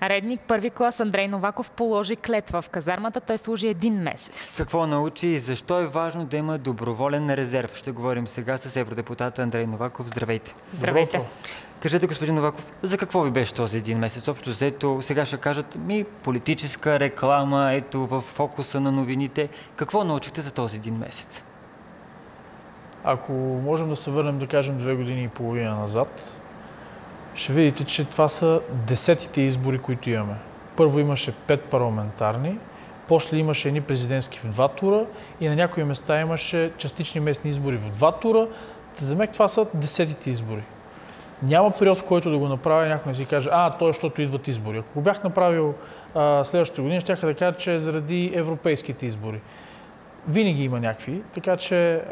Редник първи клас Андрей Новаков положи клетва в казармата. Той служи 1 месец. Какво научи и защо е важно да има доброволен резерв? Ще говорим сега с евродепутата Андрей Новаков. Здравейте! Здравейте! Кажете, господин Новаков, за какво ви беше този 1 месец? Общо взето, сега ще кажат политическа реклама, ето в фокуса на новините. Какво научихте за този 1 месец? Ако можем да се върнем, да кажем, 2 години и половина назад, ще видите, че това са 10-те избори, които имаме. Първо имаше 5 парламентарни, после имаше едни президентски в 2 тура и на някои места имаше частични местни избори в 2 тура. За мен това са 10-те избори. Няма период, в който да го направя, някой не си каже, то е, защото идват избори. Ако го бях направил следващата година, щях да кажа, че е заради европейските избори. Винаги има някакви, така че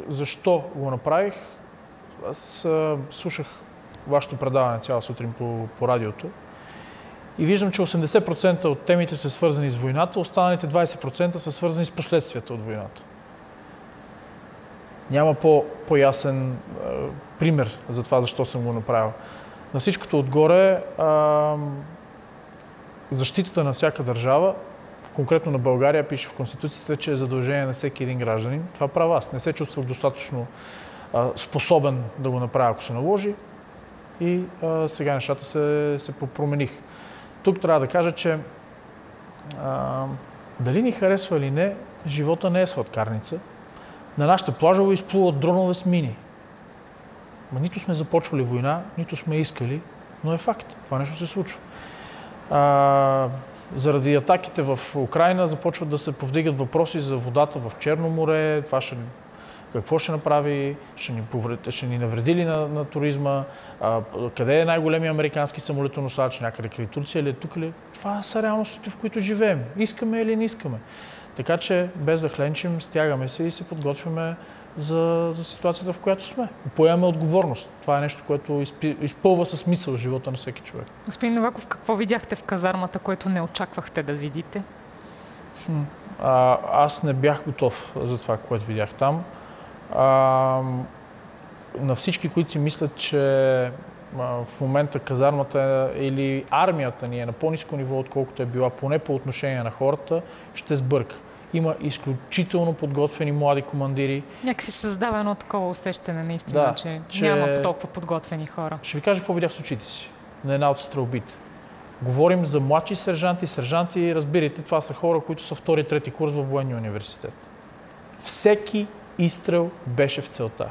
защо го направих? Аз слушах вашето предаване цяла сутрин по радиото и виждам, че 80% от темите са свързани с войната, останалите 20% са свързани с последствията от войната. Няма по-ясен пример за това, защо съм го направил. На всичкото отгоре, защитата на всяка държава, конкретно на България, пише в Конституцията, че е задължение на всеки един гражданин. Това правя аз. Не се чувствах достатъчно способен да го направя, ако се наложи. И сега нещата се промених. Тук трябва да кажа, че дали ни харесва или не, живота не е сладкарница. На нашата плажа изплуват дронове с мини. Нито сме започвали война, нито сме искали, но е факт. Това нещо се случва. Заради атаките в Украйна започват да се повдигат въпроси за водата в Черно море. Това какво ще направи? Ще ни навреди ли на туризма? Къде е най-големият американски самолетоносач? Някъде край Турция или тук ли? Това са реалностите, в които живеем. Искаме или не искаме. Така че, без да хленчим, стягаме се и се подготвяме за ситуацията, в която сме. Поемаме отговорност. Това е нещо, което изпълва със смисъл живота на всеки човек. Господин Новаков, какво видяхте в казармата, което не очаквахте да видите? Аз не бях готов за това, което видях там. На всички, които си мислят, че в момента казармата или армията ни е на по-ниско ниво, отколкото е била, поне по отношение на хората, ще сбърка. Има изключително подготвени млади командири. Някакси създава едно такова усещане, наистина, че няма толкова подготвени хора. Ще ви кажа какво видях с очите си на една от стрелбите. Говорим за младши сержанти. Сержанти, разбирайте, това са хора, които са 2-3 курс във военния университет. Всеки изстрел беше в целта.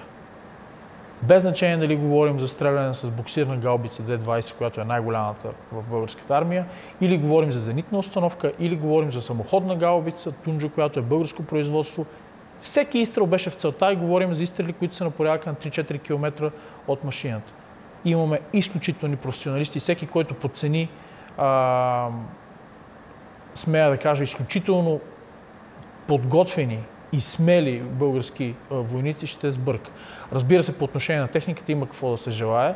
Без значение дали говорим за стреляне с буксирна гаубица Д-20, която е най-голямата в българската армия, или говорим за зенитна установка, или говорим за самоходна гаубица Тунджо, която е българско производство. Всеки изстрел беше в целта и говорим за изстрели, които са на порядъка на 3-4 км от машината. Имаме изключителни професионалисти. Всеки, който подцени, смея да кажа, изключително подготвени и смели български войници, ще сбърка. Разбира се, по отношение на техниката има какво да се желае.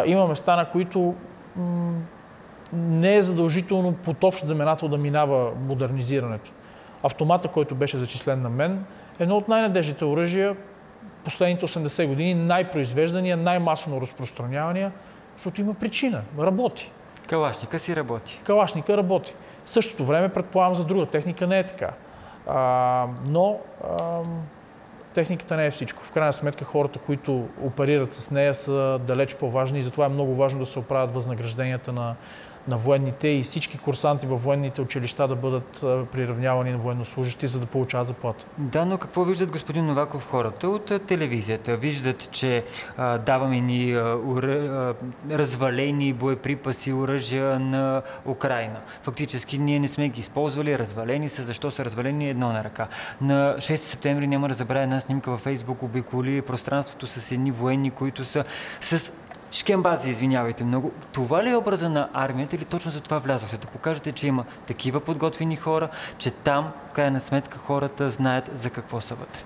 Има места, на които не е задължително под общ знаменател да минава модернизирането. Автомата, който беше зачислен на мен, е едно от най-надежните оръжия последните 80 години, най-произвеждания, най-масово разпространявания, защото има причина. Работи. Калашника си работи. Калашника работи. В същото време, предполагам, за друга техника не е така. Но техниката не е всичко. В крайна сметка хората, които оперират с нея, са далеч по-важни и затова е много важно да се оправят възнагражденията на военните и всички курсанти във военните училища да бъдат приравнявани на военнослужащи, за да получават заплата. Да, но какво виждат, господин Новаков, хората от телевизията? Виждат, че даваме ни развалени боеприпаси, оръжия на Украйна. Фактически ние не сме ги използвали, развалени са. Защо са развалени? Едно на ръка. На 6 септември няма да забравя една снимка във Фейсбук, обиколи пространството с едни военни, които са с шкембадзи, извинявайте много. Това ли е образа на армията или точно за това влязохте? Да покажете, че има такива подготвени хора, че там, в крайна сметка, хората знаят за какво са вътре.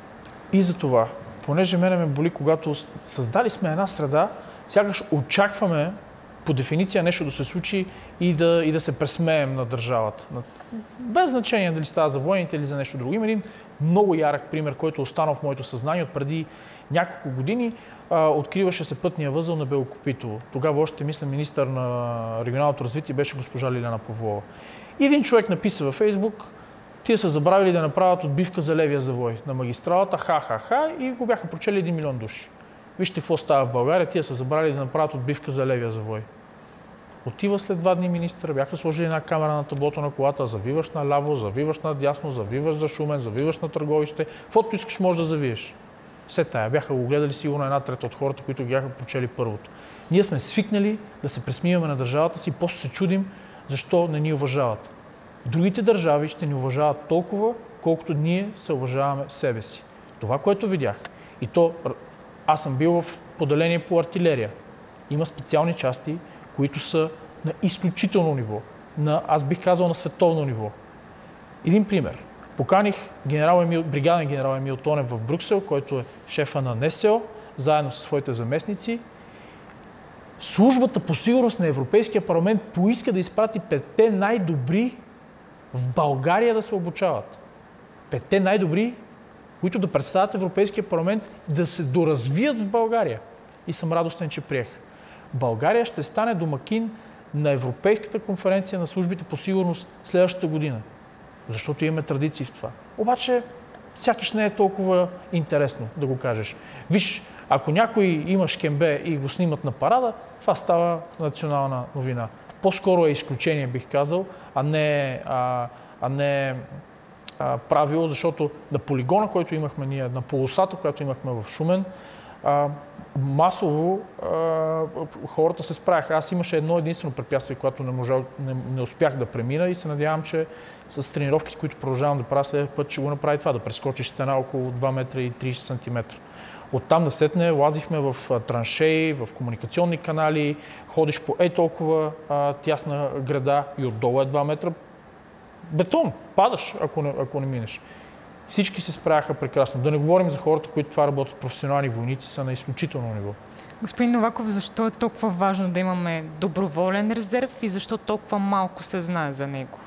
И за това, понеже мене ме боли, когато създали сме една среда, сякаш очакваме по дефиниция нещо да се случи и да се пресмеем на държавата. Без значение дали става за военните или за нещо друго. Има един много ярък пример, който е останал в моето съзнание от преди няколко години. Откриваше се пътния възел на Белокопитово. Тогава още, мисля, министър на регионалното развитие беше госпожа Лиляна Павлова. И един човек написа във Фейсбук: тия са забравили да направят отбивка за левия завой на магистралата, ха-ха-ха, и го бяха прочели 1 милион души. Вижте какво става в България, тия са забравили да направят отбивка за левия завой. Отива след 2 дни министър, бяха сложили една камера на таблото на колата, завиваш наляво, завиваш надясно, завиваш за Шумен, завиваш на Търговище, каквото искаш можеш да завиеш. Все тая. Бяха го гледали сигурно 1/3 от хората, които бяха прочели първото. Ние сме свикнали да се пресмиваме на държавата си и после се чудим защо не ни уважават. Другите държави ще ни уважават толкова, колкото ние се уважаваме себе си. Това, което видях, и то аз съм бил в поделение по артилерия. Има специални части, които са на изключително ниво. Аз бих казал на световно ниво. Един пример. Поканих бригаден генерал Емил Тонев в Брюксел, който е шефа на НСО, заедно със своите заместници. Службата по сигурност на Европейския парламент поиска да изпрати 5 най-добри в България да се обучават. 5 най-добри, които да представят Европейския парламент, да се доразвият в България. И съм радостен, че приех. България ще стане домакин на Европейската конференция на службите по сигурност следващата година. Защото имаме традиции в това. Обаче, сякаш не е толкова интересно да го кажеш. Виж, ако някой има шкембе и го снимат на парада, това става национална новина. По-скоро е изключение, бих казал, а не правило, защото на полигона, който имахме ние, на полосата, която имахме в Шумен, масово хората се справяха. Аз имаше едно единствено препятствие, което не успях да премина, и се надявам, че с тренировките, които продължавам да правя след път, ще го направи това, да прескочиш стена около 2 метра и 30 сантиметра. Оттам насетне лазихме в траншеи, в комуникационни канали, ходиш по толкова тясна града и отдолу е 2 метра бетон. Падаш, ако не минеш. Всички се справяха прекрасно. Да не говорим за хората, които това работят професионални войници, са на изключително ниво. Господин Новаков, защо е толкова важно да имаме доброволен резерв и защо толкова малко се знае за него?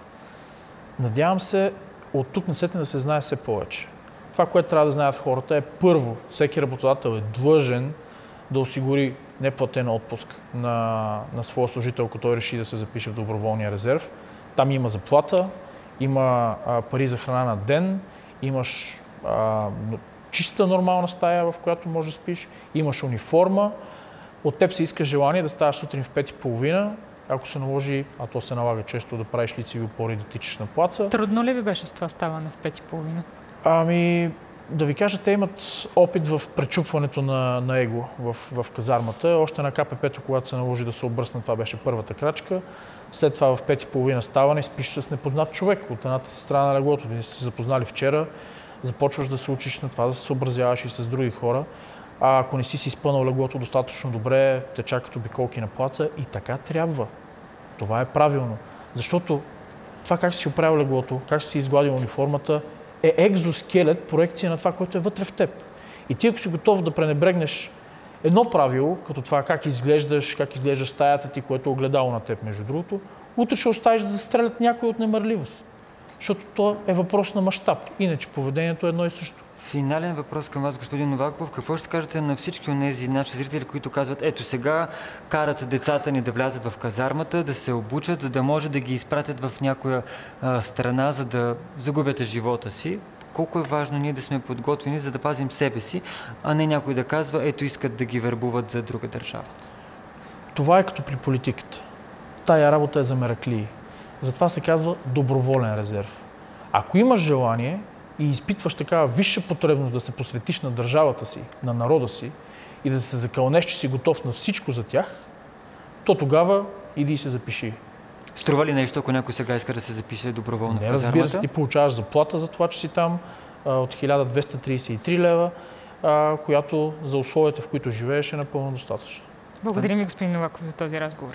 Надявам се от тук насетне да се знае все повече. Това, което трябва да знаят хората, е първо, всеки работодател е длъжен да осигури неплатен отпуск на своя служител, ако той реши да се запише в доброволния резерв. Там има заплата, има пари за храна на ден, имаш чиста нормална стая, в която можеш да спиш, имаш униформа. От теб се иска желание да ставаш сутрин в 5:30, ако се наложи, а то се налага често, да правиш лицеви опори, да тичаш на плаца. Трудно ли ви беше с това ставане в 5:30? Да ви кажа, те имат опит в пречупването на его в казармата. Още на КПП-то, когато се наложи да се обръсна, това беше първата крачка. След това в 5:30 ставане и спиш с непознат човек от едната страна на леглото. Вие сте се запознали вчера, започваш да се учиш на това, да се съобразяваш и с други хора. А ако не си изпънал леглото достатъчно добре, те чакат обиколки на плаца, и така трябва. Това е правилно. Защото това как си оправил леглото, как си изгладил униформата, е екзоскелет, проекция на това, което е вътре в теб. И ти, ако си готов да пренебрегнеш едно правило, като това как изглежда стаята ти, което е огледало на теб, между другото, утре ще оставиш да застрелят някой от немърливост. Защото то е въпрос на мащаб. Иначе поведението е едно и също. Финален въпрос към вас, господин Новаков. Какво ще кажете на всички от тези наши зрители, които казват: ето сега карат децата ни да влязат в казармата, да се обучат, за да може да ги изпратят в някоя страна, за да загубят живота си? Колко е важно ние да сме подготвени, за да пазим себе си, а не някой да казва: ето искат да ги вербуват за друга държава? Това е като при политиката. Тая работа е за мераклии. Затова се казва доброволен резерв. Ако имаш желание и изпитваш такава висша потребност да се посветиш на държавата си, на народа си и да се закълнеш, че си готов на всичко за тях, то тогава иди и се запиши. Струва ли нещо, ако някой сега иска да се запише доброволно в казармата? Разбира се, ти получаваш заплата за това, че си там от 1233 лева, която за условията, в които живееш, е напълно достатъчно. Благодарим ви, господин Новаков, за този разговор.